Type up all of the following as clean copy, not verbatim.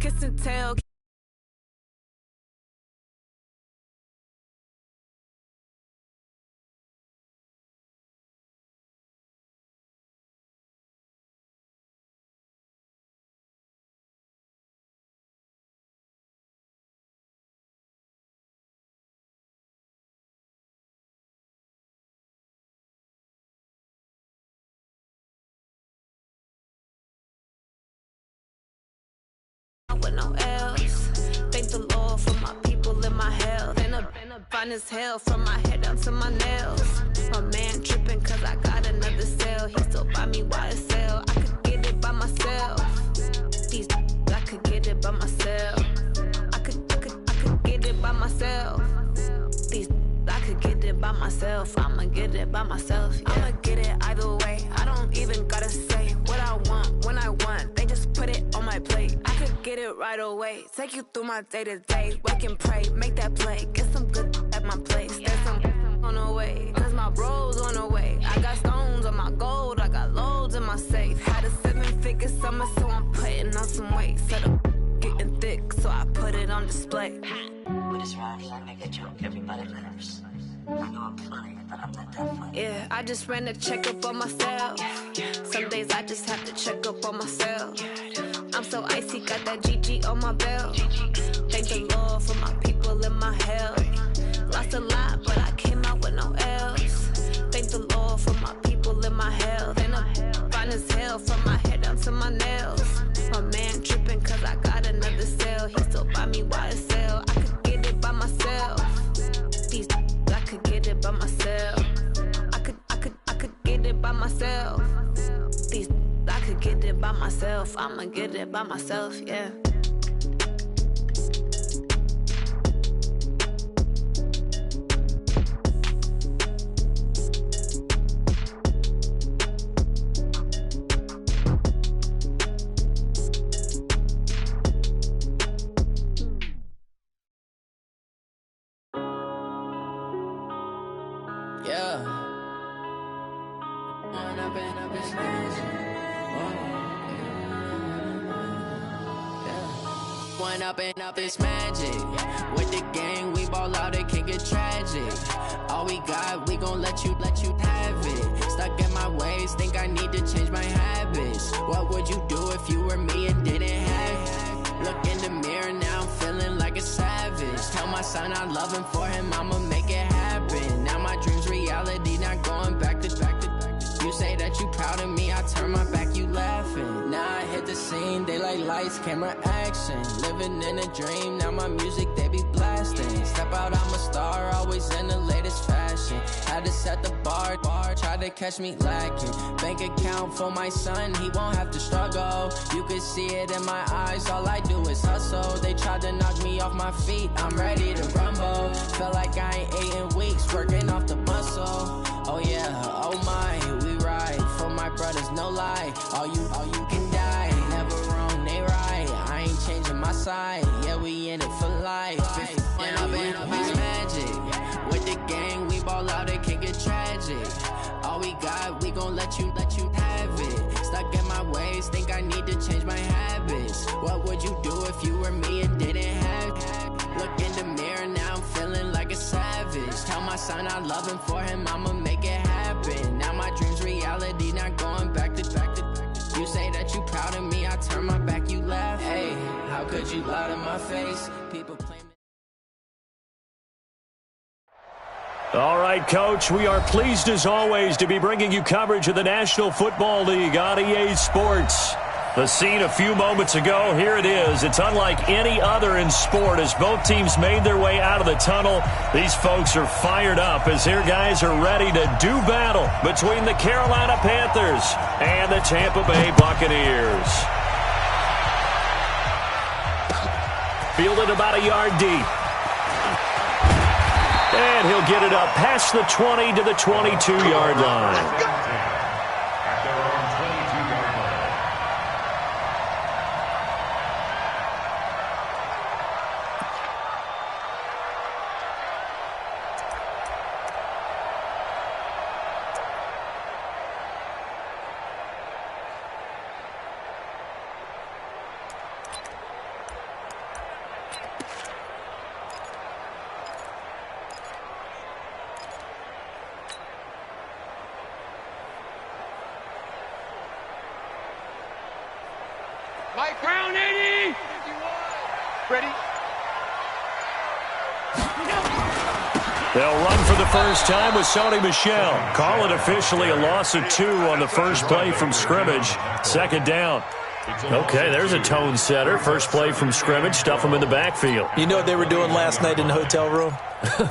kiss and tell. With no else. Thank the Lord for my people in my health. And I've been fine as hell from my head down to my nails. My man tripping cause I got another sale. He still buy me YSL. I could get it by myself. These I could get it by myself. I could get it by myself. These I could get it by myself. I'ma get it by myself. Yeah. I'ma get it either way. I don't even gotta say what I want when I want. They just put it on my plate. I could get it right away. Take you through my day to day. Wake and pray, make that play. Get some good at my place. There's some on the way. Cause my bro's on the way. I got stones on my gold. I got loads in my safe. Had a 7-figure summer, so I'm putting on some weight. Set up getting thick, so I put it on display. What is wrong? I make a joke everybody laughs. I know I'm funny, but I'm not that funny. Yeah, I just ran a checkup on myself. Some days I just have to check up on myself. I'm so icy, got that GG on my belt. Thank the Lord for my people in my health. Lost a lot, but I came out with no else. Thank the Lord for my people in my health. And I'm fine as hell from my head down to my nails. My man tripping cause I got another sale. He still buy me YSL. I could get it by myself. These I could get it by myself. I could get it by myself. These I could get it by myself. I'ma get it by myself, yeah. Up this magic. With the gang, we ball out, it can get tragic. All we got, we gon' let you have it. Stuck in my ways, think I need to change my habits. What would you do if you were me and didn't have it? Look in the mirror, now I'm feeling like a savage. Tell my son I love him, for him I'ma make it happen. Now my dream's reality, not going back to. You say that you proud of me, I turn my back, you laughing. Now I hit the scene, they like lights, camera, action. Living in a dream, now my music, they be blasting. Step out, I'm a star, always in the latest fashion. Had to set the bar, try to catch me lacking. Bank account for my son, he won't have to struggle. You can see it in my eyes, all I do is hustle. They tried to knock me off my feet, I'm ready to rumble. Felt like I ain't ate in weeks, working off the muscle. Oh yeah, oh my, we ride for my brothers, no lie. All you can die, never wrong, they right. I ain't changing my side, yeah, we in it for life. When up it's magic. With the gang, we ball out, it can get tragic. All we got, we gon' let you have it. Stuck in my ways, think I need to change my habits. What would you do if you were me and didn't have it? Look in the mirror, now I'm feeling like a savage. Tell my son I love him, for him I'ma make it happen. Now my dream's reality, not going back to. You say that you proud of me, I turn my back, you laugh. Hey, how could you lie to my face? People claim. All right, Coach, we are pleased as always to be bringing you coverage of the National Football League on EA Sports. The scene a few moments ago, here it is. It's unlike any other in sport as both teams made their way out of the tunnel. These folks are fired up as their guys are ready to do battle between the Carolina Panthers and the Tampa Bay Buccaneers. Fielded about a yard deep. And he'll get it up past the 20 to the 22-yard line. White Brown 80. Ready? They'll run for the first time with Sony Michel. Call it officially a loss of 2 on the first play from scrimmage. Second down. Okay, there's a tone setter. First play from scrimmage, stuff them in the backfield. You know what they were doing last night in the hotel room?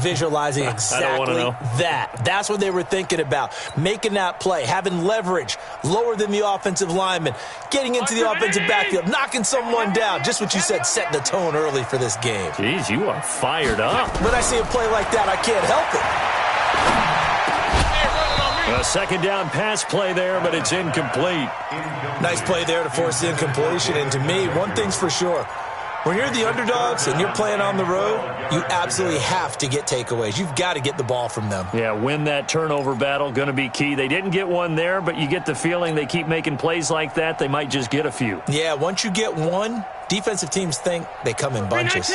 Visualizing exactly that. That's what they were thinking about. Making that play, having leverage, lower than the offensive lineman, getting into the offensive backfield, knocking someone down. Just what you said, setting the tone early for this game. Jeez, you are fired up. When I see a play like that, I can't help it. A second down pass play there, but it's incomplete. Nice play there to force the incompletion. And to me, one thing's for sure. When you're the underdogs and you're playing on the road, you absolutely have to get takeaways. You've got to get the ball from them. Yeah, win that turnover battle, going to be key. They didn't get one there, but you get the feeling they keep making plays like that, they might just get a few. Yeah, once you get one, defensive teams think they come in bunches.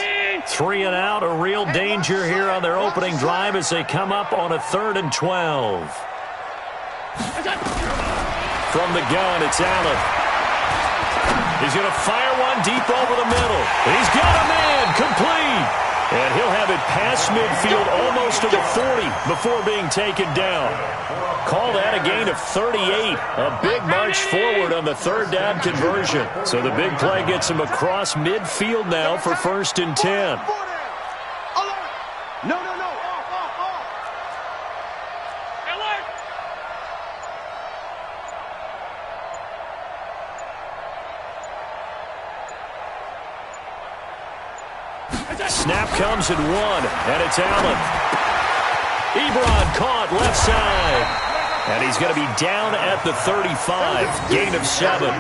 3 and out, a real danger here on their opening drive as they come up on a 3rd and 12. From the gun, it's Allen. He's going to fire one deep over the middle. He's got a man, complete. And he'll have it past midfield almost to the 40 before being taken down. Call that a gain of 38. A big march forward on the 3rd down conversion. So the big play gets him across midfield now for 1st and 10. No. Snap comes at 1, and it's Allen. Ebron caught left side. And he's going to be down at the 35. Gain of 7.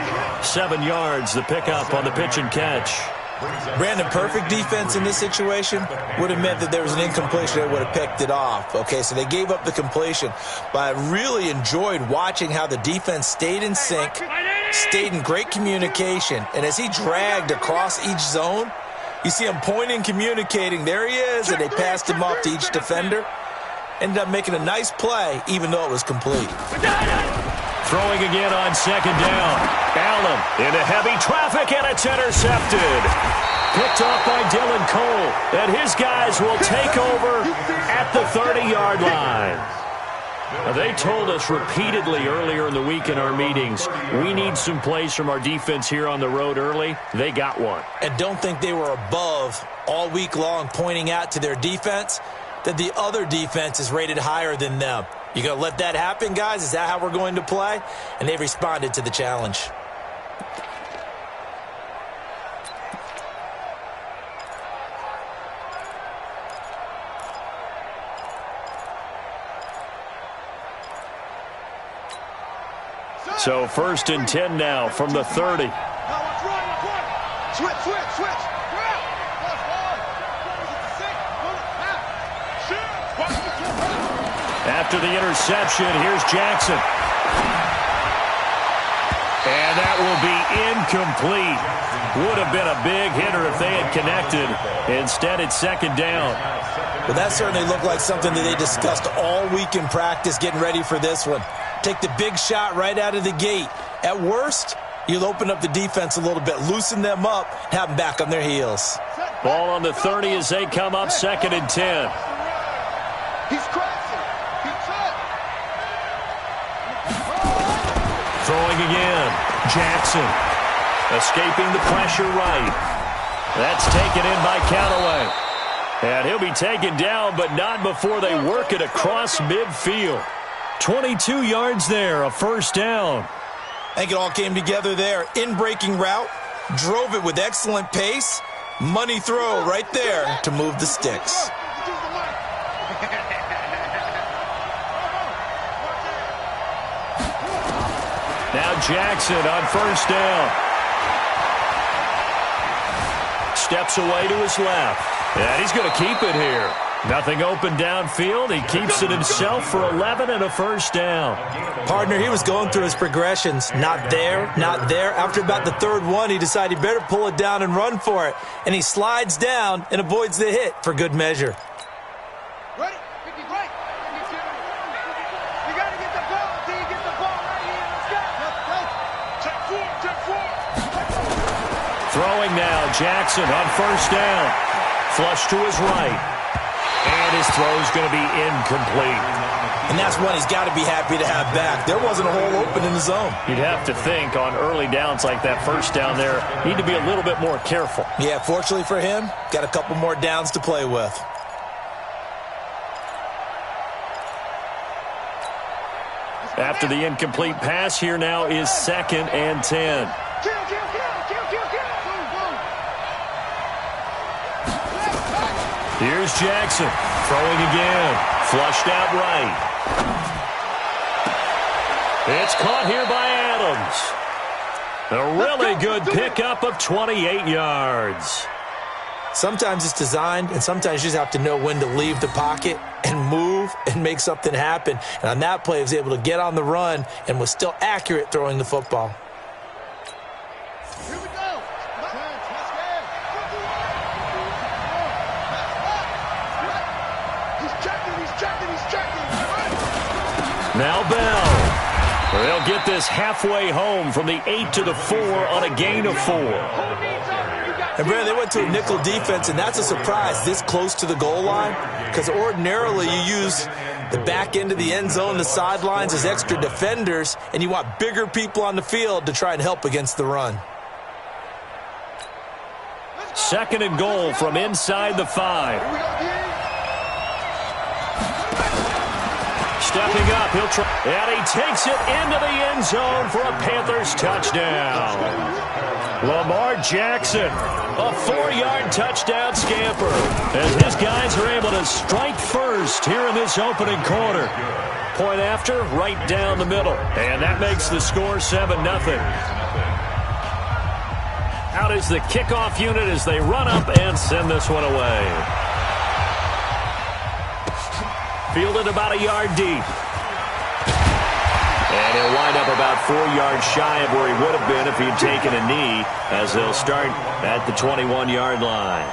7 yards, the pickup on the pitch and catch. Brandon, perfect defense in this situation would have meant that there was an incompletion that would have picked it off. Okay, so they gave up the completion. But I really enjoyed watching how the defense stayed in sync, stayed in great communication. And as he dragged across each zone, you see him pointing, communicating. There he is, and they passed him off to each defender. Ended up making a nice play, even though it was complete. Throwing again on 2nd down. Allen into heavy traffic, and it's intercepted. Picked off by Dylan Cole, and his guys will take over at the 30-yard line. Now, they told us repeatedly earlier in the week in our meetings, we need some plays from our defense here on the road early. They got one. And don't think they were above all week long pointing out to their defense that the other defense is rated higher than them. You going to let that happen, guys? Is that how we're going to play? And they responded to the challenge. So 1st and 10 now from the 30. Switch. After the interception, here's Jackson. And that will be incomplete. Would have been a big hitter if they had connected. Instead, it's 2nd down. Well, that certainly looked like something that they discussed all week in practice, getting ready for this one. Take the big shot right out of the gate. At worst, you'll open up the defense a little bit, loosen them up, have them back on their heels. Ball on the 30 as they come up 2nd and 10. He's crashing. He's cut. Throwing again. Jackson escaping the pressure right. That's taken in by Callaway. And he'll be taken down, but not before they work it across midfield. 22 yards there, a 1st down. I think it all came together there. In-breaking route, drove it with excellent pace. Money throw right there to move the sticks. Now Jackson on 1st down. Steps away to his left. And he's going to keep it here. Nothing open downfield. He keeps it himself for 11 and a 1st down. Partner, he was going through his progressions. Not there, not there. After about the 3rd one, he decided he better pull it down and run for it. And he slides down and avoids the hit for good measure. Ready? Right. You got to get the ball until you get the ball right here. Let's go. Check 4. Throwing now, Jackson on first down. Flush to his right. And his throw's going to be incomplete. And that's one he's got to be happy to have back. There wasn't a hole open in the zone. You'd have to think on early downs like that first down there, need to be a little bit more careful. Yeah, fortunately for him, got a couple more downs to play with. After the incomplete pass, here now is 2nd and 10. Here's Jackson, throwing again, flushed out right. It's caught here by Adams. A really good pickup of 28 yards. Sometimes it's designed, and sometimes you just have to know when to leave the pocket and move and make something happen. And on that play, he was able to get on the run and was still accurate throwing the football. Here we go. He's checking. Now Bell. They'll get this halfway home from the 8 to the 4 on a gain of 4. And, Brandon, they went to a nickel defense, and that's a surprise this close to the goal line, because ordinarily you use the back end of the end zone, the sidelines as extra defenders, and you want bigger people on the field to try and help against the run. 2nd and goal from inside the 5. Stepping up, he'll try, and he takes it into the end zone for a Panthers touchdown. Lamar Jackson, a 4-yard touchdown scamper, as his guys are able to strike first here in this opening quarter. Point after, right down the middle, and that makes the score 7-0. Out is the kickoff unit as they run up and send this one away. Fielded about a yard deep. And he'll wind up about 4 yards shy of where he would have been if he'd taken a knee, as they'll start at the 21-yard line.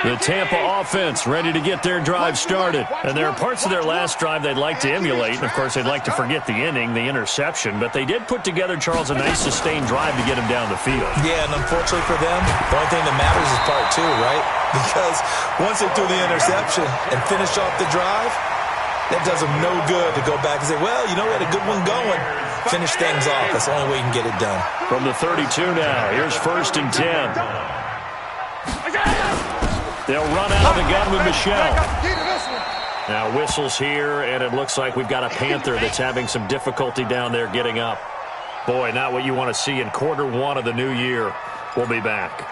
The Tampa offense ready to get their drive started. And there are parts of their last drive they'd like to emulate. And, of course, they'd like to forget the inning, the interception. But they did put together, Charles, a nice sustained drive to get him down the field. Yeah, and unfortunately for them, the only thing that matters is part 2, right? Because once they threw the interception and finished off the drive, that does them no good to go back and say, well, you know, we had a good one going. Finish things off. That's the only way you can get it done. From the 32 now, here's 1st and 10. They'll run out of the gun with Michelle. Now whistles here, and it looks like we've got a Panther that's having some difficulty down there getting up. Boy, not what you want to see in quarter 1 of the new year. We'll be back.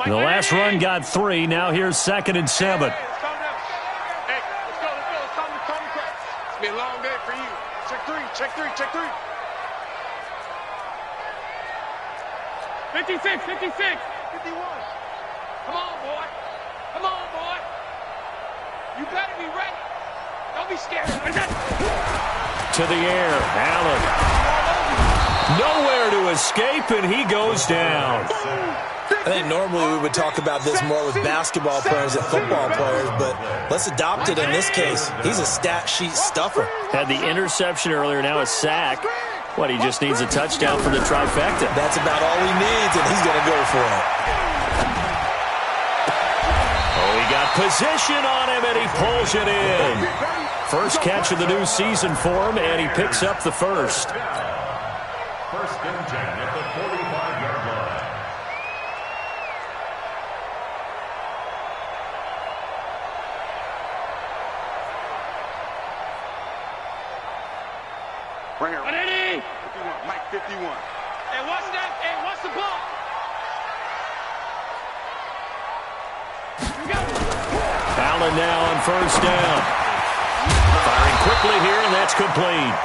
The last run got 3. Now here's 2nd and 7. Hey, let's go. It's time to crack. It's been a long day for you. Check three. 56. 51. Come on, boy. You better be ready. Don't be scared. To the air, Allen. Nowhere to escape, and he goes down. I think normally we would talk about this more with basketball players than football players, but let's adopt it in this case. He's a stat sheet stuffer. Had the interception earlier, now a sack. What, he just needs a touchdown for the trifecta. That's about all he needs, and he's going to go for it. Oh, he got position on him, and he pulls it in. First catch of the new season for him, and he picks up the first. 1st and 10 at the 45-yard line. Bring it. 180. 51. Mike, 51. Hey, what's that? Hey, what's the ball? Allen now on first down. Firing quickly here, and that's complete.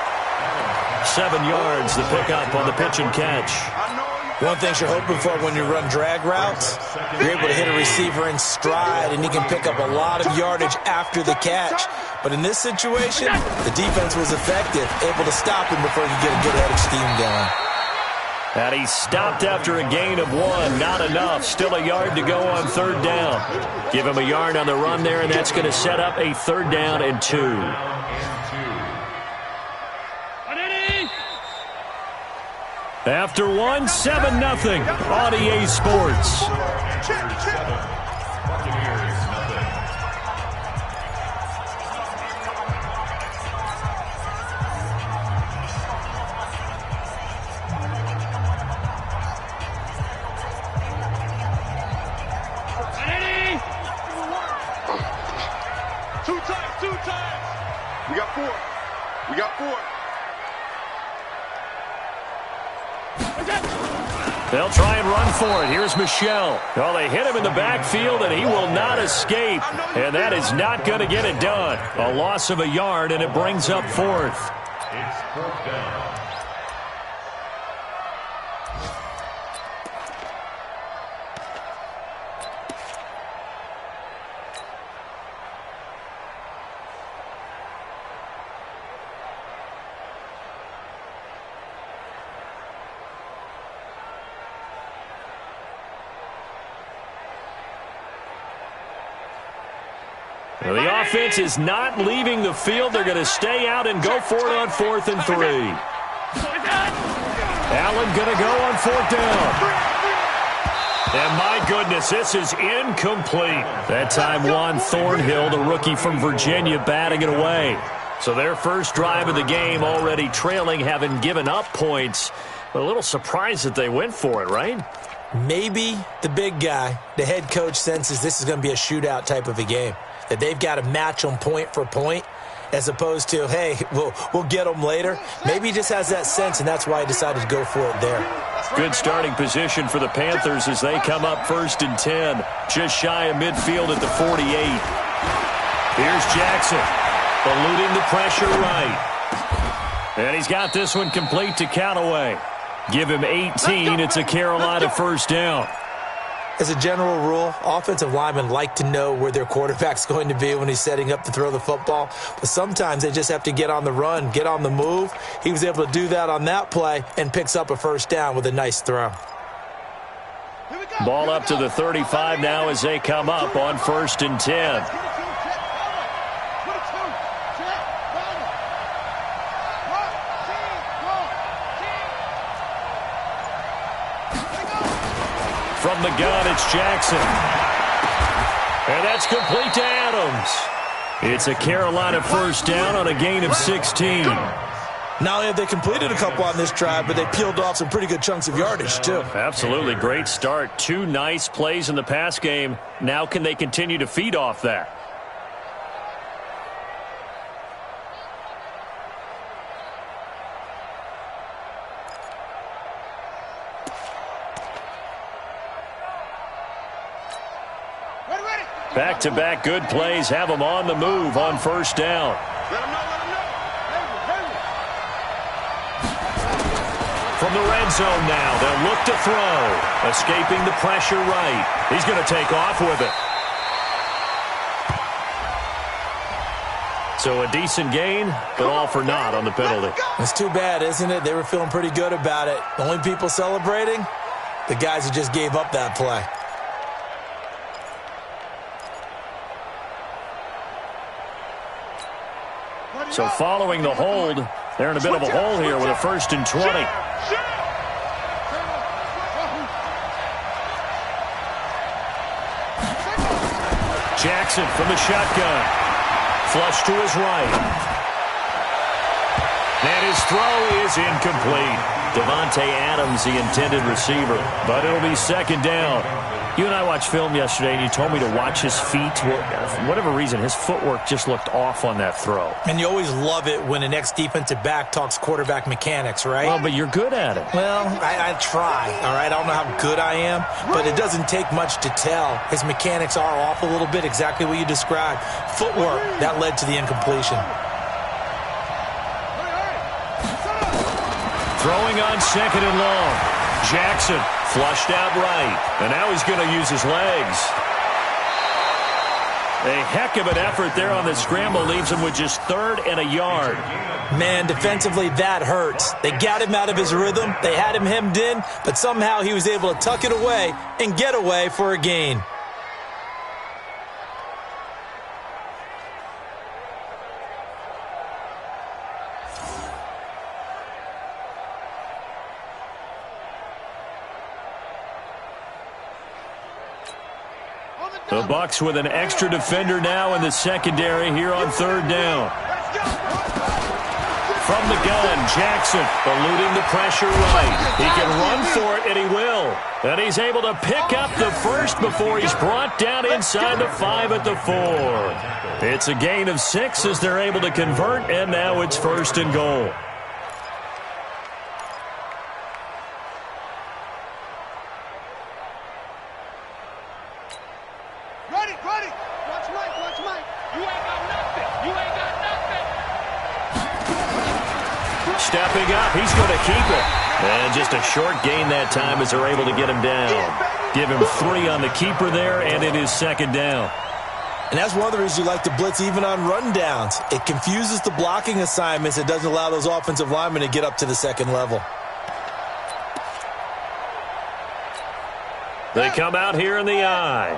7 yards, the pickup on the pitch and catch. One thing you're hoping for when you run drag routes, you're able to hit a receiver in stride, and he can pick up a lot of yardage after the catch. But in this situation, the defense was effective, able to stop him before he could get a good head of steam going. And he stopped after a gain of 1. Not enough. Still a yard to go on 3rd down. Give him a yard on the run there, and that's going to set up a 3rd down and 2. After 1, 7-0 on EA Sports. We got 4. We got 4. They'll try and run for it. Here's Michelle. Oh, they hit him in the backfield, and he will not escape. And that is not going to get it done. A loss of a yard, and it brings up 4th. It's 4th down. Well, the offense is not leaving the field. They're going to stay out and go for it on 4th and 3. Allen going to go on 4th down. And my goodness, this is incomplete. That time Juan Thornhill, the rookie from Virginia, batting it away. So their first drive of the game already trailing, having given up points. But a little surprised that they went for it, right? Maybe the big guy, the head coach, senses this is going to be a shootout type of a game. That they've got to match them point for point as opposed to, hey, we'll get them later. Maybe he just has that sense, and that's why he decided to go for it there. Good starting position for the Panthers as they come up 1st and 10. Just shy of midfield at the 48. Here's Jackson, eluding the pressure right. And he's got this one complete to Callaway. Give him 18. It's a Carolina 1st down. As a general rule, offensive linemen like to know where their quarterback's going to be when he's setting up to throw the football. But sometimes they just have to get on the run, get on the move. He was able to do that on that play and picks up a 1st down with a nice throw. Ball up to the 35 now as they come up on 1st and 10. From the gun, it's Jackson. And that's complete to Adams. It's a Carolina 1st down on a gain of 16. Not only have they completed a couple on this drive, but they peeled off some pretty good chunks of yardage, too. Absolutely great start. 2 nice plays in the pass game. Now can they continue to feed off that? Back-to-back good plays have them on the move on 1st down. From the red zone now, they'll look to throw. Escaping the pressure right. He's going to take off with it. So a decent gain, but all for naught on the penalty. It's too bad, isn't it? They were feeling pretty good about it. The only people celebrating, the guys who just gave up that play. So following the hold, they're in a bit of a hole here with a 1st and 20. Jackson from the shotgun. Flush to his right. And his throw is incomplete. Devontae Adams, the intended receiver. But it'll be 2nd down. You and I watched film yesterday, and you told me to watch his feet. For whatever reason, his footwork just looked off on that throw. And you always love it when an ex-defensive back talks quarterback mechanics, right? Well, but you're good at it. Well, I try, all right? I don't know how good I am, but it doesn't take much to tell. His mechanics are off a little bit, exactly what you described. Footwork, that led to the incompletion. Throwing on 2nd and long. Jackson flushed out right, and now he's going to use his legs. A heck of an effort there on the scramble leaves him with just 3rd and a yard. Man, defensively, that hurts. They got him out of his rhythm. They had him hemmed in, but somehow he was able to tuck it away and get away for a gain. The Bucs with an extra defender now in the secondary here on 3rd down. From the gun, Jackson eluding the pressure right. He can run for it, and he will. And he's able to pick up the first before he's brought down inside the 5 at the 4. It's a gain of 6 as they're able to convert, and now it's 1st and goal. Stepping up, he's going to keep it. And just a short gain that time as they're able to get him down. Give him 3 on the keeper there, and it is 2nd down. And that's one of the reasons you like to blitz even on rundowns. It confuses the blocking assignments. It doesn't allow those offensive linemen to get up to the 2nd level. They come out here in the eye.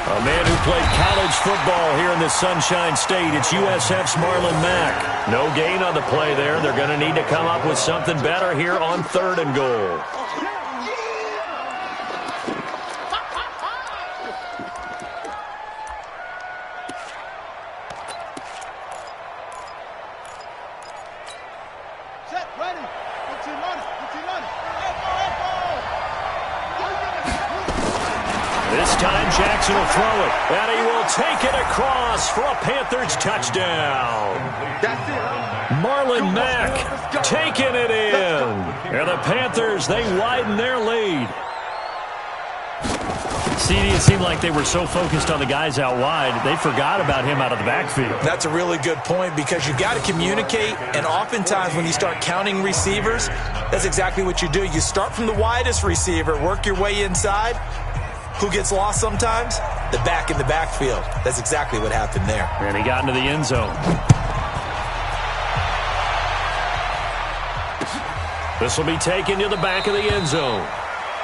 A man who played college football here in the Sunshine State. It's USF's Marlon Mack. No gain on the play there. They're going to need to come up with something better here on 3rd and goal. This time Jackson will throw it, and he will take it across for a Panthers touchdown. Marlon Mack taking it in. And the Panthers, they widen their lead. CD, it seemed like they were so focused on the guys out wide, they forgot about him out of the backfield. That's a really good point because you've got to communicate, and oftentimes when you start counting receivers, that's exactly what you do. You start from the widest receiver, work your way inside. Who gets lost sometimes? The back in the backfield. That's exactly what happened there. And he got into the end zone. This will be taken to the back of the end zone.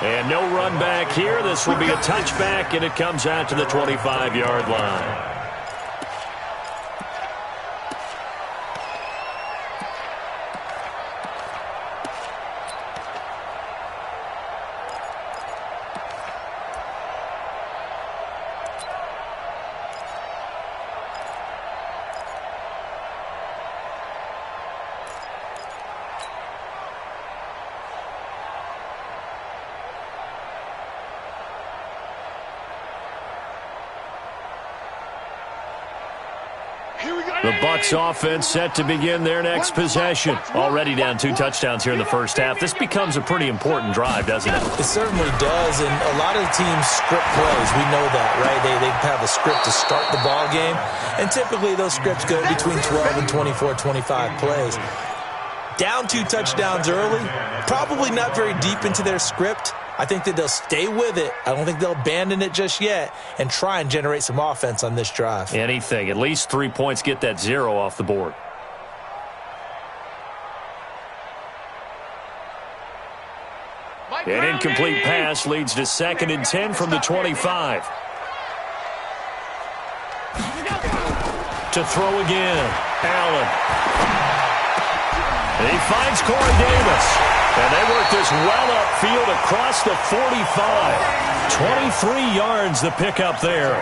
And no run back here. This will be a touchback, and it comes out to the 25-yard line. The Bucs offense set to begin their next possession. Already down 2 touchdowns here in the first half. This becomes a pretty important drive, doesn't it? It certainly does, and a lot of the teams script plays. We know that, right? They have a script to start the ball game, and typically those scripts go between 12 and 24, 25 plays. Down 2 touchdowns early, probably not very deep into their script. I think that they'll stay with it. I don't think they'll abandon it just yet and try and generate some offense on this drive. Anything. At least 3 points, get that 0 off the board. An incomplete pass leads to 2nd and 10 from the 25. To throw again. Allen. And he finds Corey Davis. And they work this well upfield across the 45. 23 yards the pickup there.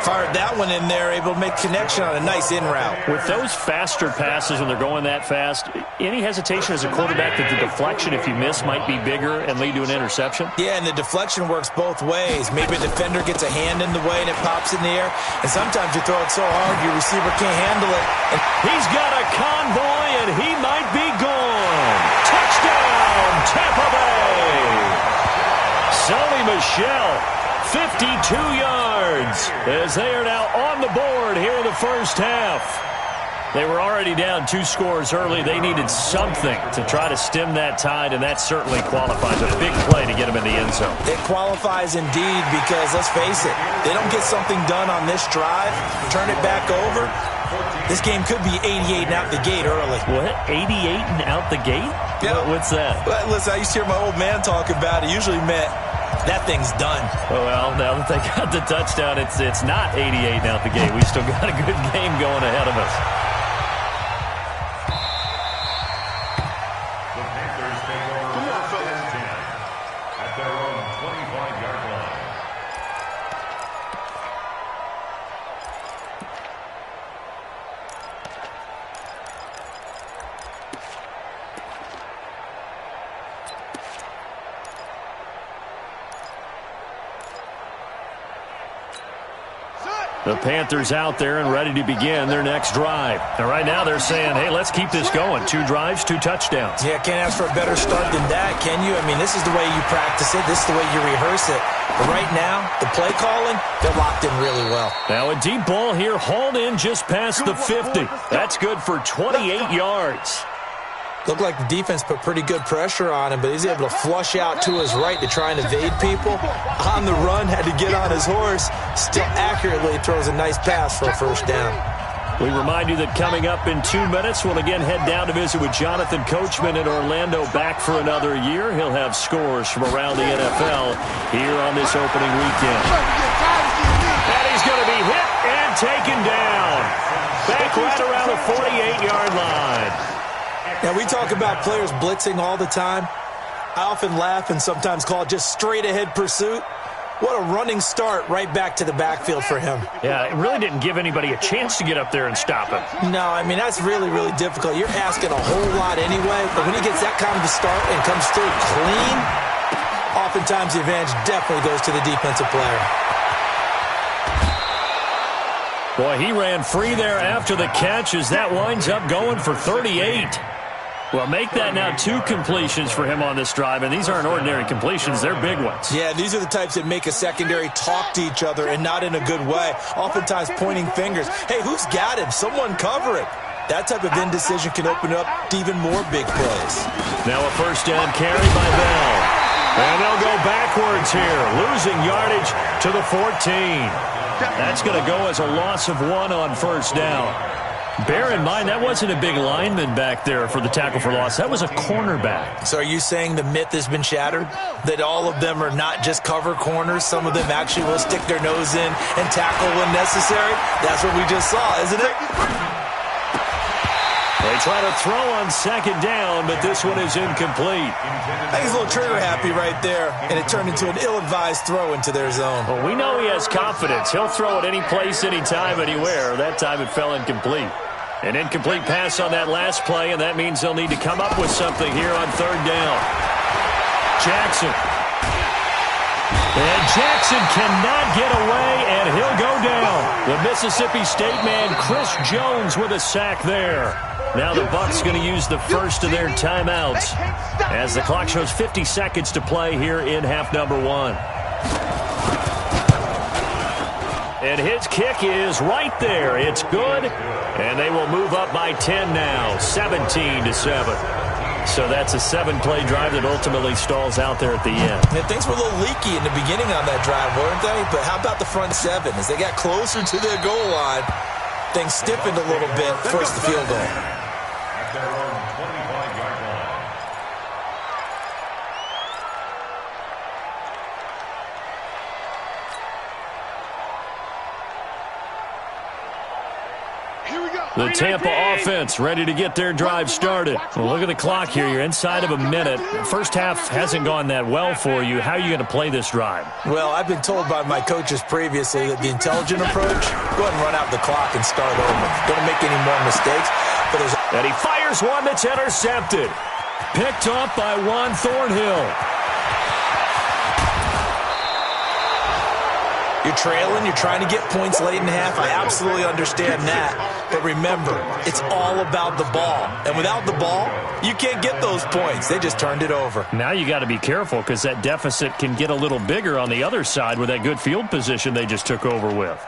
Fired that one in there, able to make connection on a nice in route. With those faster passes when they're going that fast, any hesitation as a quarterback that the deflection, if you miss, might be bigger and lead to an interception? Yeah, and the deflection works both ways. Maybe a defender gets a hand in the way and it pops in the air. And sometimes you throw it so hard your receiver can't handle it. And he's got a convoy, and he might be gone. Touchdown, Tampa Bay! Sony Michel, 52 yards, as they are now on the board here in the first half. They were already down 2 scores early. They needed something to try to stem that tide, and that certainly qualifies. A big play to get them in the end zone. It qualifies indeed because, let's face it, they don't get something done on this drive, turn it back over, this game could be 88 and out the gate early. What? 88 and out the gate? Yeah. What's that? Well, listen, I used to hear my old man talk about it. Usually meant that thing's done. Well, now that they got the touchdown, it's not 88 and out the gate. We still got a good game going ahead of us. The Panthers out there and ready to begin their next drive. And right now they're saying, hey, let's keep this going. 2 drives, 2 touchdowns. Yeah, can't ask for a better start than that, can you? I mean, this is the way you practice it. This is the way you rehearse it. But right now, the play calling, they're locked in really well. Now a deep ball here, hauled in just past the 50. That's good for 28 yards. Looked like the defense put pretty good pressure on him, but he's able to flush out to his right to try and evade people. On the run, had to get on his horse. Still accurately throws a nice pass for a first down. We remind you that coming up in 2 minutes, we'll again head down to visit with Jonathan Coachman in Orlando, back for another year. He'll have scores from around the NFL here on this opening weekend. And he's going to be hit and taken down. Back right around the 48-yard line. Now, we talk about players blitzing all the time. I often laugh and sometimes call it just straight-ahead pursuit. What a running start right back to the backfield for him. Yeah, it really didn't give anybody a chance to get up there and stop him. No, I mean, that's really, really difficult. You're asking a whole lot anyway, but when he gets that kind of a start and comes through clean, oftentimes the advantage definitely goes to the defensive player. Boy, he ran free there after the catch as that winds up going for 38. Well, make that now 2 completions for him on this drive, and these aren't ordinary completions. They're big ones. Yeah, these are the types that make a secondary talk to each other and not in a good way, oftentimes pointing fingers. Hey, who's got him? Someone cover it. That type of indecision can open up to even more big plays. Now a first down carry by Bell. And they'll go backwards here, losing yardage to the 14. That's going to go as a loss of 1 on first down. Bear in mind, that wasn't a big lineman back there for the tackle for loss. That was a cornerback. So are you saying the myth has been shattered? That all of them are not just cover corners? Some of them actually will stick their nose in and tackle when necessary? That's what we just saw, isn't it? They try to throw on second down, but this one is incomplete. I think he's a little trigger happy right there, and it turned into an ill-advised throw into their zone. Well, we know he has confidence. He'll throw it any place, anytime, anywhere. That time it fell incomplete. An incomplete pass on that last play, and that means they'll need to come up with something here on third down. Jackson. And Jackson cannot get away, and he'll go down. The Mississippi State man, Chris Jones, with a sack there. Now the Bucs going to use the first of their timeouts as the clock shows 50 seconds to play here in half number 1. And his kick is right there. It's good. And they will move up by 10 now, 17-7. So that's a 7-play drive that ultimately stalls out there at the end. And things were a little leaky in the beginning on that drive, weren't they? But how about the front 7? As they got closer to their goal line, things stiffened a little bit, forced the field goal. At their own 25-yard line. The Tampa offense ready to get their drive started. Well, look at the clock here. You're inside of a minute. First half hasn't gone that well for you. How are you going to play this drive? Well, I've been told by my coaches previously that the intelligent approach, go ahead and run out the clock and start over. Don't make any more mistakes. And he fires one that's intercepted. Picked up by Juan Thornhill. You're trailing, you're trying to get points late in the half. I absolutely understand that. But remember, it's all about the ball. And without the ball, you can't get those points. They just turned it over. Now you got to be careful because that deficit can get a little bigger on the other side with that good field position they just took over with.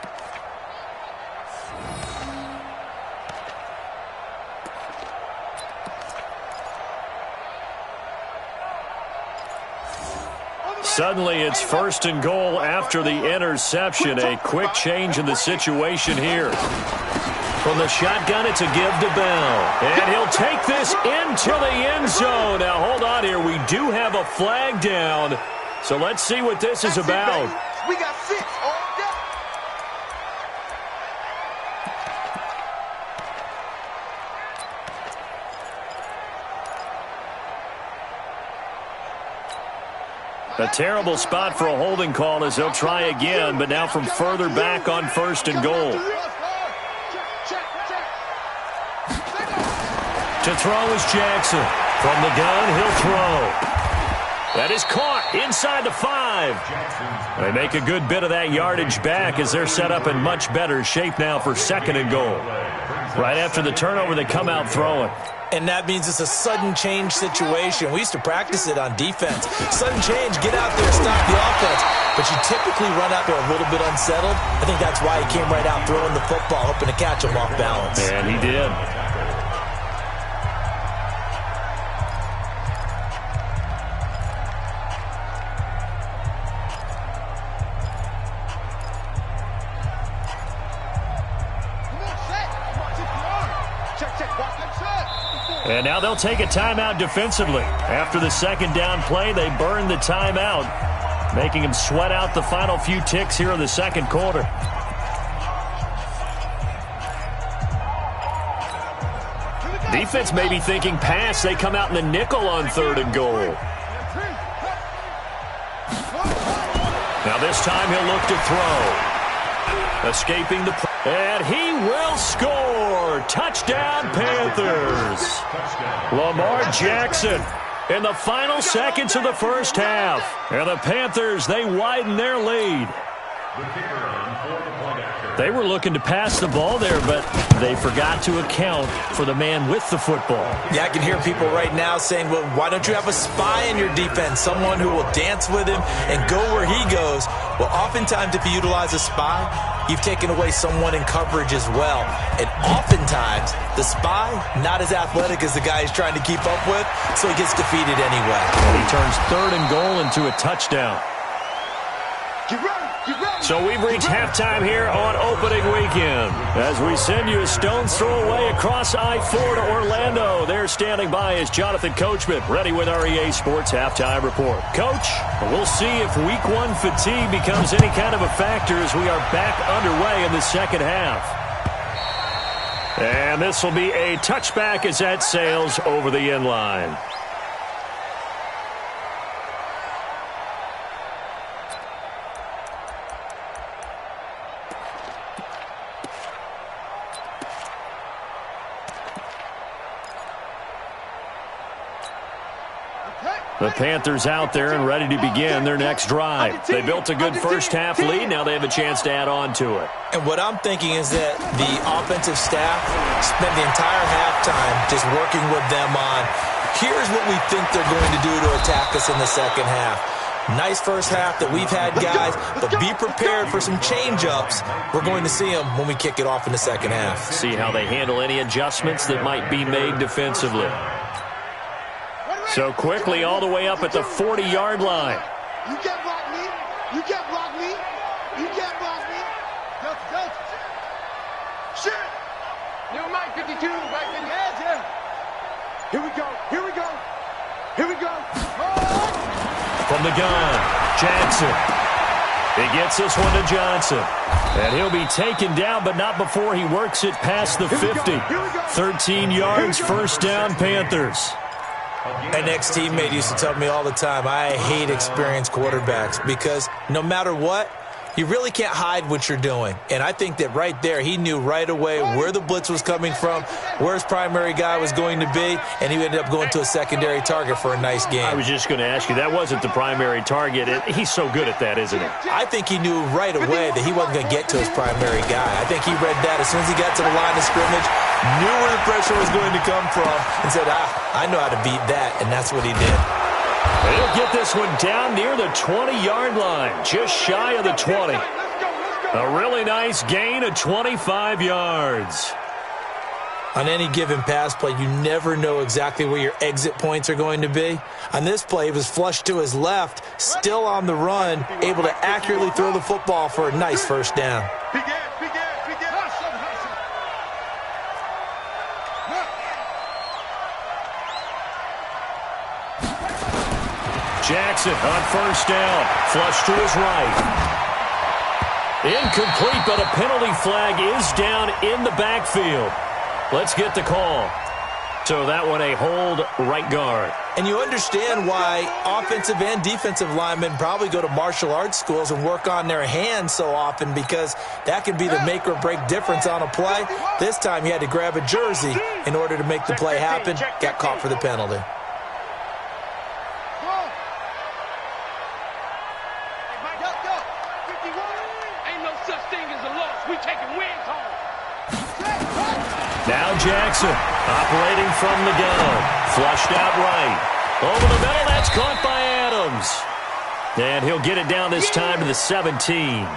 suddenly it's 1st and goal after the interception. A quick change in the situation here. From the shotgun, it's a give to Bell. And he'll take this into the end zone. Now, hold on here. We do have a flag down. So let's see what this is about. We got 6 all day. A terrible spot for a holding call as they'll try again, but now from further back on 1st and goal. To throw is Jackson. From the gun, he'll throw. That is caught inside the 5. They make a good bit of that yardage back as they're set up in much better shape now for 2nd and goal. Right after the turnover, they come out throwing. And that means it's a sudden change situation. We used to practice it on defense. Sudden change, get out there, stop the offense. But you typically run out there a little bit unsettled. I think that's why he came right out throwing the football, hoping to catch him off balance. And he did. And now they'll take a timeout defensively. After the 2nd down play, they burn the timeout, making them sweat out the final few ticks here in the 2nd quarter. Defense may be thinking pass. They come out in the nickel on 3rd and goal. Now this time he'll look to throw. Escaping the... And he will score! Touchdown, Panthers! Lamar Jackson in the final seconds of the 1st half. And the Panthers, they widen their lead. They were looking to pass the ball there, but they forgot to account for the man with the football. Yeah, I can hear people right now saying, well, why don't you have a spy in your defense, someone who will dance with him and go where he goes? Well, oftentimes if you utilize a spy, you've taken away someone in coverage as well. And oftentimes, the spy, not as athletic as the guy he's trying to keep up with, so he gets defeated anyway. And he turns 3rd and goal into a touchdown. So we've reached halftime here on opening weekend. As we send you a stone's throw away across I-4 to Orlando. There standing by is Jonathan Coachman, ready with our EA Sports Halftime Report. Coach, we'll see if Week 1 fatigue becomes any kind of a factor as we are back underway in the 2nd half. And this will be a touchback as that sails over the end line. The Panthers out there and ready to begin their next drive. They built a good 1st half lead. Now they have a chance to add on to it. And what I'm thinking is that the offensive staff spent the entire halftime just working with them on, here's what we think they're going to do to attack us in the 2nd half. Nice 1st half that we've had, guys, but be prepared for some change-ups. We're going to see them when we kick it off in the 2nd half. See how they handle any adjustments that might be made defensively. So quickly all the way up at the 40-yard line. You can't block me. You can't block me. You can't block me. Go. Shit. New Mike 52. Right in the edge, yeah. Here we go. From the gun, Jackson. He gets this one to Johnson. And he'll be taken down, but not before he works it past the 50. 13 yards, 1st down, Panthers. An ex-teammate used to tell me all the time, I hate experienced quarterbacks because no matter what, you really can't hide what you're doing. And I think that right there, he knew right away where the blitz was coming from, where his primary guy was going to be, and he ended up going to a secondary target for a nice game. I was just going to ask you, that wasn't the primary target. He's so good at that, isn't he? I think he knew right away that he wasn't going to get to his primary guy. I think he read that as soon as he got to the line of scrimmage, knew where the pressure was going to come from, and said, I know how to beat that, and that's what he did. He'll get this one down near the 20-yard line, just shy of the 20. A really nice gain of 25 yards. On any given pass play, you never know exactly where your exit points are going to be. On this play, he was flushed to his left, still on the run, able to accurately throw the football for a nice first down. Jackson on first down, flush to his right. Incomplete, but a penalty flag is down in the backfield. Let's get the call. So that one a hold right guard. And you understand why offensive and defensive linemen probably go to martial arts schools and work on their hands so often, because that can be the make or break difference on a play. This time he had to grab a jersey in order to make the play happen. Got caught for the penalty. Now Jackson, operating from the gun. Flushed out right. Over the middle, that's caught by Adams. And he'll get it down this time to the 17.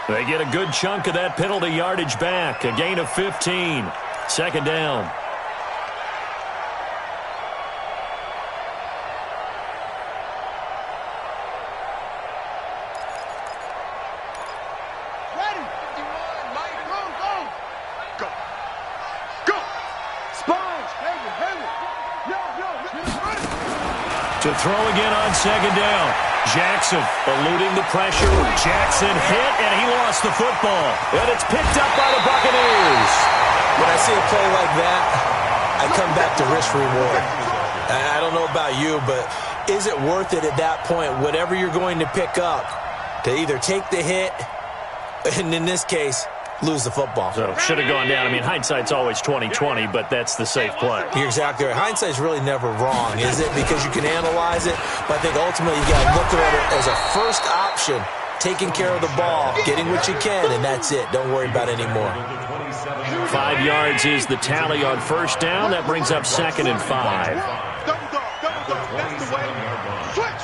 They get a good chunk of that penalty yardage back. A gain of 15. Second down. To throw again on second down. Jackson eluding the pressure. Jackson hit, and he lost the football. And it's picked up by the Buccaneers. When I see a play like that, I come back to risk reward. I don't know about you, but is it worth it at that point, whatever you're going to pick up, to either take the hit, and in this case, lose the football? So should have gone down. I mean, hindsight's always 20/20, but that's the safe play. You're exactly right. Hindsight's really never wrong, is it? Because you can analyze it, but I think ultimately you got to look at it as a first option, taking care of the ball, getting what you can, and that's it. Don't worry about it anymore. 5 yards is the tally on first down. That brings up 2nd and 5. Double dog. That's the way.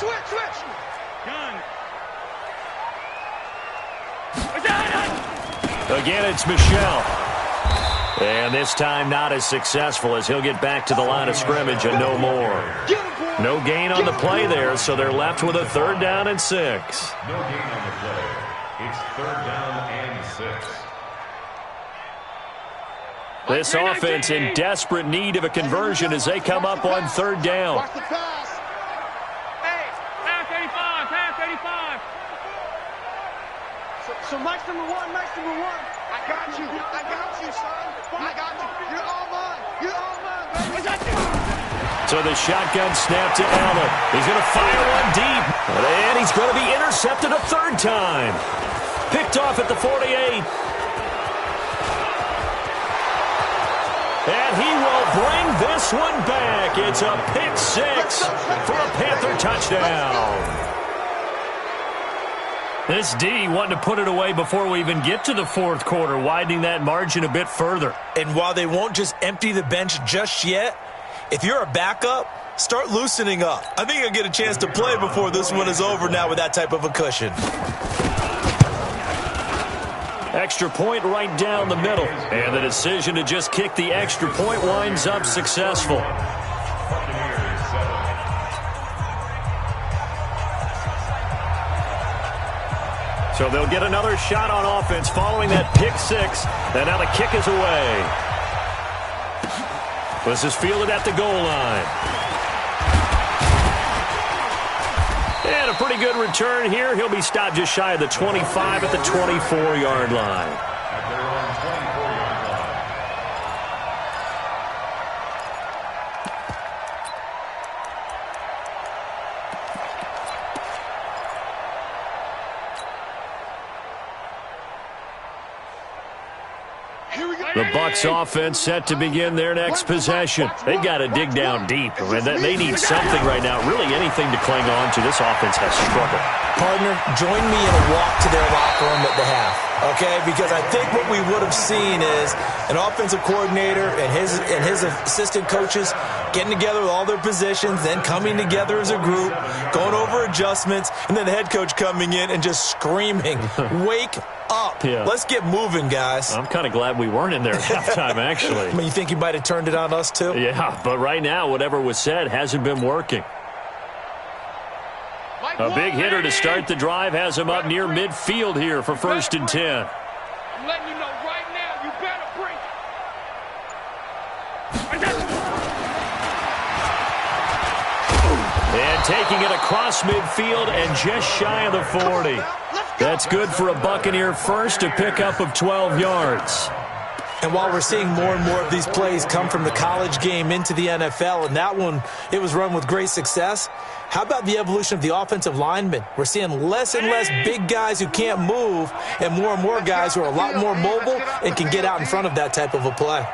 Switch. Again, it's Michel. And this time not as successful, as he'll get back to the line of scrimmage and no more. No gain on the play there, so they're left with a 3rd down and 6. No gain on the play. It's 3rd down and 6. This offense in desperate need of a conversion as they come up on 3rd down. Watch the pass. Hey, pass 35. So Mike's number one. I got you, son. I got you. You're all mine, baby. So the shotgun snap to Allen. He's going to fire one deep. And he's going to be intercepted a 3rd time. Picked off at the 48. And he will bring this one back. It's a pick 6 for a Panther touchdown. This D wanting to put it away before we even get to the 4th quarter, widening that margin a bit further. And while they won't just empty the bench just yet, if you're a backup, start loosening up. I think you'll get a chance to play before this one is over now with that type of a cushion. Extra point right down the middle. And the decision to just kick the extra point winds up successful. So they'll get another shot on offense following that pick 6. And now the kick is away. This is fielded at the goal line. And a pretty good return here. He'll be stopped just shy of the 25 at the 24-yard line. At their own 24-yard line. The Bucs offense set to begin their next possession. They've got to dig down deep. I mean, they need something right now, really anything to cling on to. This offense has struggled. Partner, join me in a walk to their locker room at the half, okay? Because I think what we would have seen is an offensive coordinator and his assistant coaches getting together with all their positions, then coming together as a group, going over adjustments, and then the head coach coming in and just screaming, "Wake up." Yeah. Let's get moving, guys. I'm kind of glad we weren't in there at halftime, actually. I mean, you think you might have turned it on us, too? Yeah, but right now, whatever was said hasn't been working. A big hitter to start the drive has him up near midfield here for 1st and 10. I'm letting you know right now, you better bring it. And taking it across midfield and just shy of the 40. That's good for a Buccaneer first, a pickup of 12 yards. And while we're seeing more and more of these plays come from the college game into the NFL, and that one, it was run with great success, how about the evolution of the offensive linemen? We're seeing less and less big guys who can't move and more guys who are a lot more mobile and can get out in front of that type of a play.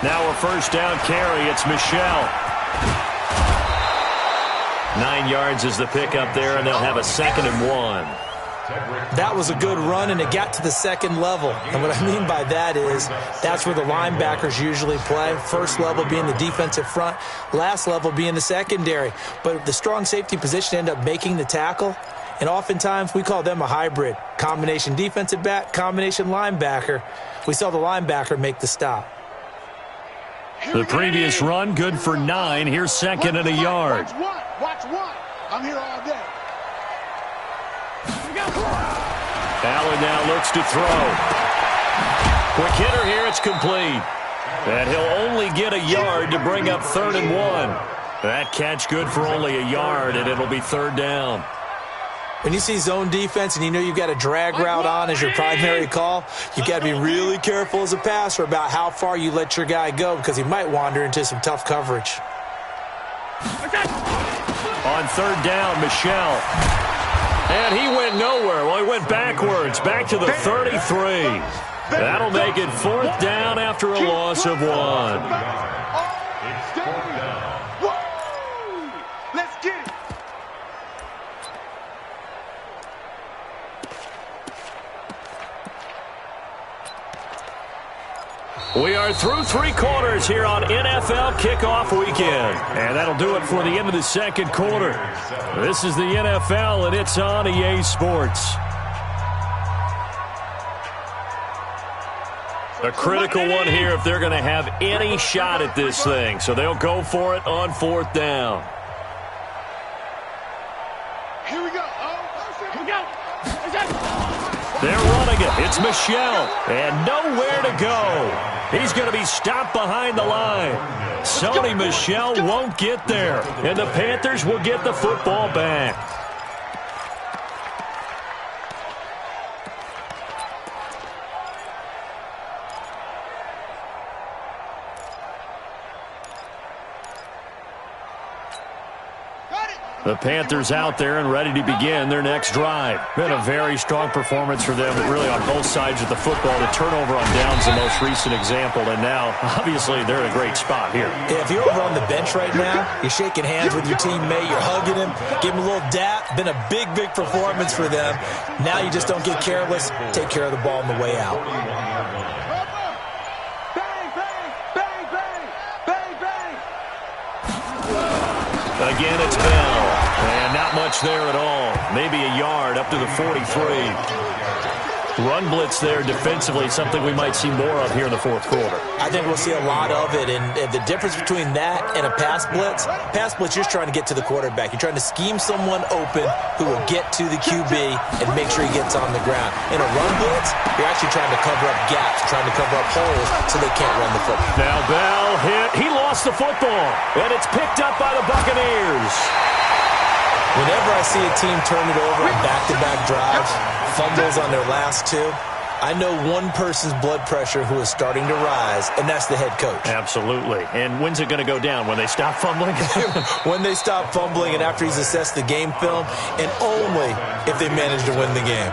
Now a 1st down carry. It's Michelle. 9 yards is the pickup there, and they'll have a 2nd and 1. That was a good run, and it got to the 2nd level. And what I mean by that is that's where the linebackers usually play. 1st level being the defensive front, last level being the secondary. But the strong safety position ended up making the tackle, and oftentimes we call them a hybrid. Combination defensive back, combination linebacker. We saw the linebacker make the stop. The previous run, good for 9. Here's 2nd and a yard. Watch one. I'm here all day. Allen now looks to throw. Quick hitter here, it's complete. And he'll only get a yard to bring up 3rd and 1. That catch good for only a yard, and it'll be 3rd down. When you see zone defense and you know you've got a drag route on as your primary call, you've got to be really careful as a passer about how far you let your guy go because he might wander into some tough coverage. On 3rd down, Michelle. And he went nowhere. Well, he went backwards, back to the 33. That'll make it 4th down after a loss of 1. Let's get it. We are through 3 quarters here on NFL Kickoff Weekend. And that'll do it for the end of the 2nd quarter. This is the NFL, and it's on EA Sports. A critical one here if they're going to have any shot at this thing. So they'll go for it on 4th down. Here we go. Here we go. They're running it. It's Michelle. And nowhere to go. He's going to be stopped behind the line. Sony Michel won't get there. And the Panthers will get the football back. The Panthers out there and ready to begin their next drive. Been a very strong performance for them, really on both sides of the football. The turnover on downs the most recent example, and now, obviously, they're in a great spot here. Yeah, if you're over on the bench right now, you're shaking hands with your teammate, you're hugging him, give him a little dap. Been a big performance for them. Now you just don't get careless. Take care of the ball on the way out. Again, it's Bell. And not much there at all. Maybe a yard up to the 43. Run blitz there defensively, something we might see more of here in the 4th quarter. I think we'll see a lot of it, and the difference between that and a pass blitz, you're trying to get to the quarterback. You're trying to scheme someone open who will get to the QB and make sure he gets on the ground. In a run blitz, you're actually trying to cover up gaps, trying to cover up holes so they can't run the football. Now Bell hit. He lost the football, and it's picked up by the Buccaneers. Whenever I see a team turn it over on back-to-back drives, fumbles on their last 2, I know one person's blood pressure who is starting to rise, and that's the head coach. Absolutely. And when's it going to go down? When they stop fumbling? When they stop fumbling and after he's assessed the game film, and only if they manage to win the game.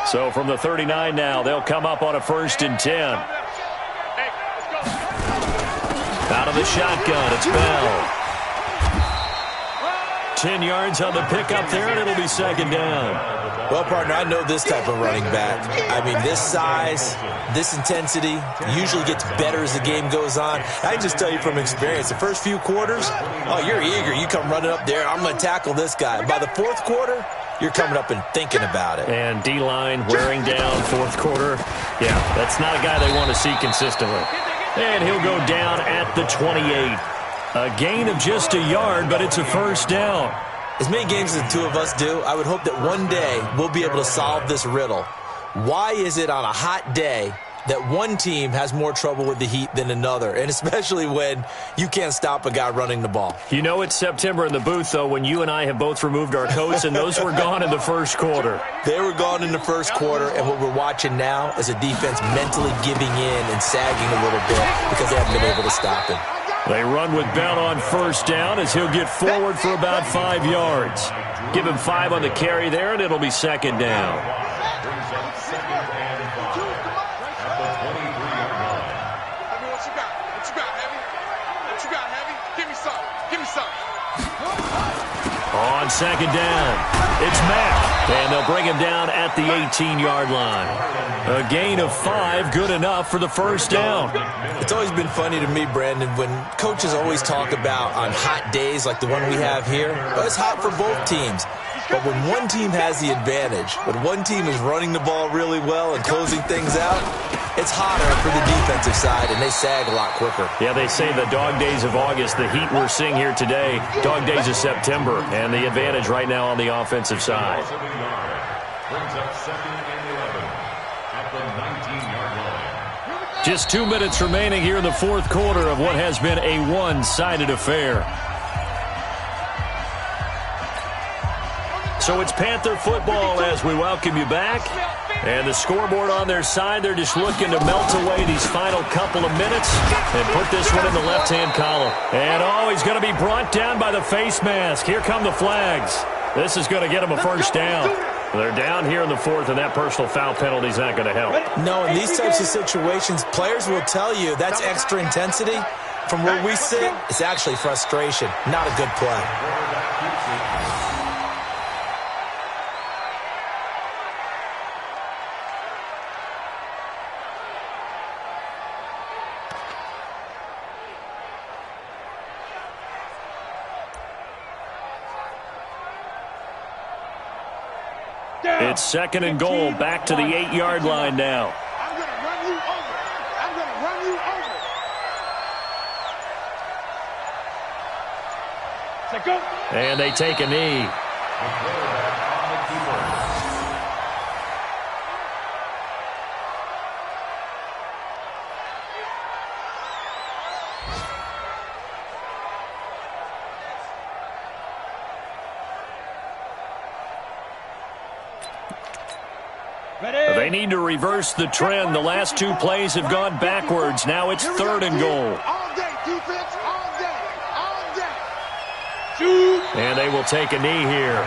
So from the 39 now, they'll come up on a 1st and 10. Out of the shotgun, it's Bell. 10 yards on the pickup there, and it'll be second down. Well, partner, I know this type of running back. I mean, this size, this intensity usually gets better as the game goes on. I can just tell you from experience, the first few quarters, oh, you're eager. You come running up there, I'm going to tackle this guy. By the fourth quarter, you're coming up and thinking about it. And D-line wearing down fourth quarter. Yeah, that's not a guy they want to see consistently. And he'll go down at the 28. A gain of just a yard, but it's a first down. As many games as the two of us do, I would hope that one day we'll be able to solve this riddle. Why is it on a hot day that one team has more trouble with the heat than another, and especially when you can't stop a guy running the ball? You know it's September in the booth, though, when you and I have both removed our coats, and those were gone in the first quarter. They were gone in the first quarter, and what we're watching now is a defense mentally giving in and sagging a little bit because they haven't been able to stop him. They run with Bell on first down as he'll get forward for about 5 yards. Give him 5 on the carry there, and it'll be second down. On second down, it's Mack, and they'll bring him down at the 18-yard line. A gain of 5, good enough for the first down. It's always been funny to me, Brandon, when coaches always talk about on hot days like the one we have here, well, it's hot for both teams. But when one team has the advantage, when one team is running the ball really well and closing things out, it's hotter for the defensive side, and they sag a lot quicker. Yeah, they say the dog days of August, the heat we're seeing here today, dog days of September, and the advantage right now on the offensive side. Brings up second and 11 at the 19-yard line. Just 2 minutes remaining here in the fourth quarter of what has been a one-sided affair. So it's Panther football as we welcome you back. And the scoreboard on their side, they're just looking to melt away these final couple of minutes and put this one in the left-hand column. And, oh, he's going to be brought down by the face mask. Here come the flags. This is going to get him a first down. They're down here in the fourth, and that personal foul penalty is not going to help. No, in these types of situations, players will tell you that's extra intensity. From where we sit, it's actually frustration, not a good play. It's second and goal, back to the 8-yard line now. I'm going to run you over. I'm going to run you over. Say go. And they take a knee. They need to reverse the trend. The last 2 plays have gone backwards. Now it's third and goal. All day, defense, all day, all day. Shoot. And they will take a knee here.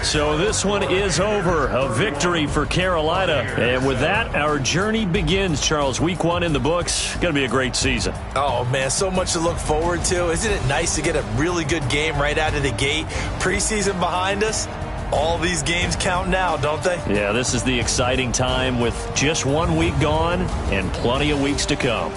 So this one is over. A victory for Carolina. And with that, our journey begins, Charles. Week 1 in the books. Going to be a great season. Oh, man, so much to look forward to. Isn't it nice to get a really good game right out of the gate? Preseason behind us. All these games count now, don't they? Yeah, this is the exciting time with just 1 week gone and plenty of weeks to come.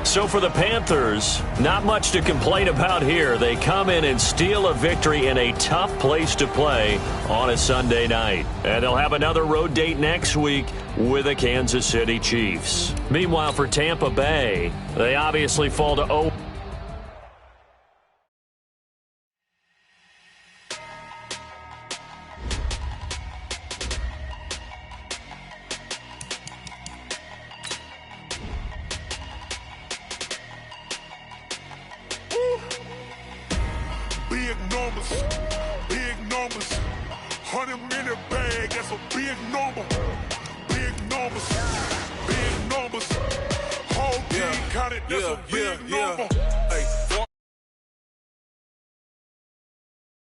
So for the Panthers, not much to complain about here. They come in and steal a victory in a tough place to play on a Sunday night. And they'll have another road date next week with the Kansas City Chiefs. Meanwhile, for Tampa Bay, they obviously fall to 0. him in the bag, that's a big number. Big numbers, big numbers. Whole team counted, that's a big number.